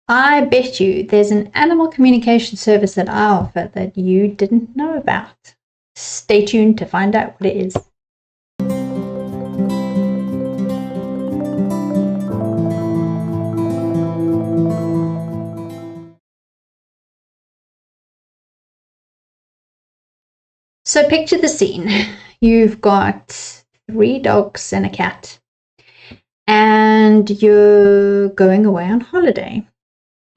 I bet you there's an animal communication service that I offer that you didn't know about. Stay tuned to find out what it is. So picture the scene. You've got 3 dogs and a cat, and you're going away on holiday,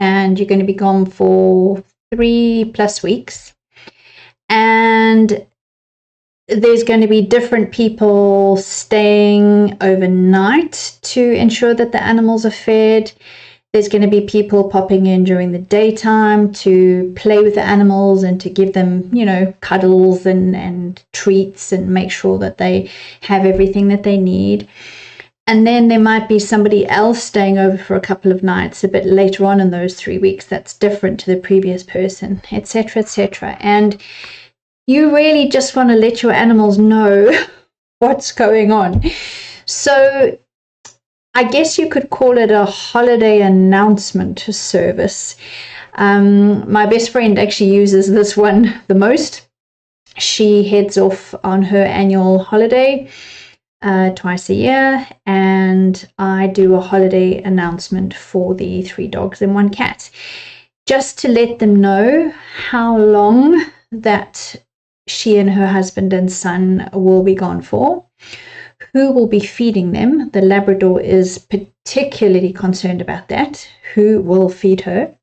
and you're going to be gone for 3+ weeks, and there's going to be different people staying overnight to ensure that the animals are fed. There's going to be people popping in during the daytime to play with the animals and to give them, you know, cuddles and treats and make sure that they have everything that they need. And then there might be somebody else staying over for a couple of nights a bit later on in those 3 weeks that's different to the previous person, etc., etc. And you really just want to let your animals know what's going on. So I guess you could call it a holiday announcement service. My best friend actually uses this one the most. She heads off on her annual holiday twice a year, and I do a holiday announcement for the 3 dogs and 1 cat, just to let them know how long that she and her husband and son will be gone for, who will be feeding them. The Labrador is particularly concerned about that. Who will feed her?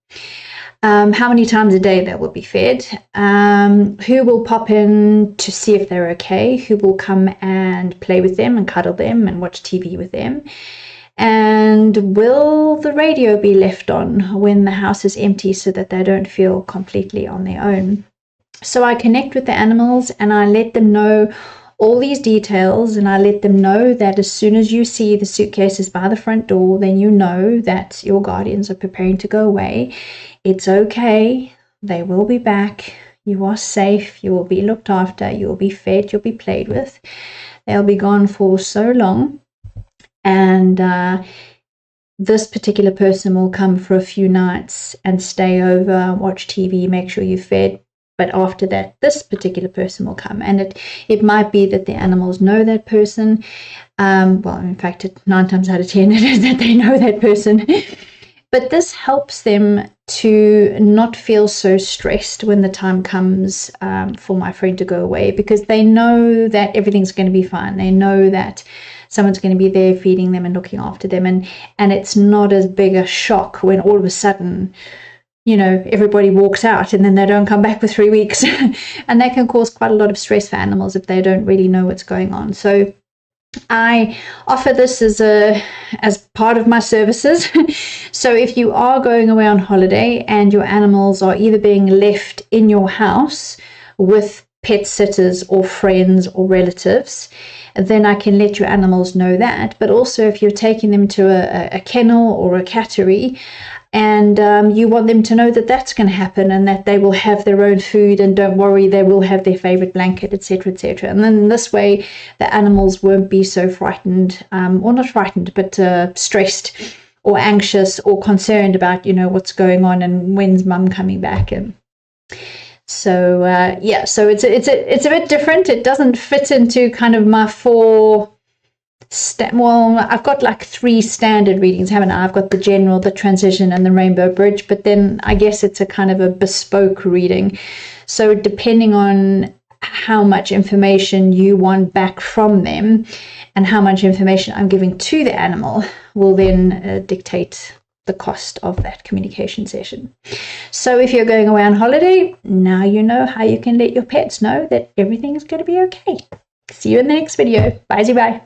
How many times a day they will be fed? Who will pop in to see if they're okay? Who will come and play with them and cuddle them and watch TV with them? And will the radio be left on when the house is empty so that they don't feel completely on their own? So I connect with the animals and I let them know all these details, and I let them know that as soon as you see the suitcases by the front door, then you know that your guardians are preparing to go away. It's okay. They will be back. You are safe. You will be looked after. You will be fed. You'll be played with. They'll be gone for so long. And this particular person will come for a few nights and stay over, watch TV, make sure you're fed. But after that, this particular person will come. And it might be that the animals know that person. Well, in fact, 9 times out of 10, it is that they know that person. But this helps them to not feel so stressed when the time comes for my friend to go away, because they know that everything's going to be fine. They know that someone's going to be there feeding them and looking after them. And it's not as big a shock when all of a sudden, you know, everybody walks out and then they don't come back for 3 weeks. And that can cause quite a lot of stress for animals if they don't really know what's going on. So I offer this as part of my services. So if you are going away on holiday and your animals are either being left in your house with pet sitters or friends or relatives, then I can let your animals know that. But also if you're taking them to a kennel or a cattery, and you want them to know that that's going to happen and that they will have their own food, and don't worry, they will have their favorite blanket, etc., etc. And then this way the animals won't be so frightened, or not frightened, but stressed or anxious or concerned about, you know, what's going on and when's mum coming back. And so yeah, so it's a bit different. It doesn't fit into kind of my 4 well, I've got like 3 standard readings, haven't I? I've got the general, the transition, and the rainbow bridge, but then I guess it's a kind of a bespoke reading. So depending on how much information you want back from them and how much information I'm giving to the animal will then dictate the cost of that communication session. So if you're going away on holiday, now you know how you can let your pets know that everything is going to be okay. See you in the next video. Bye.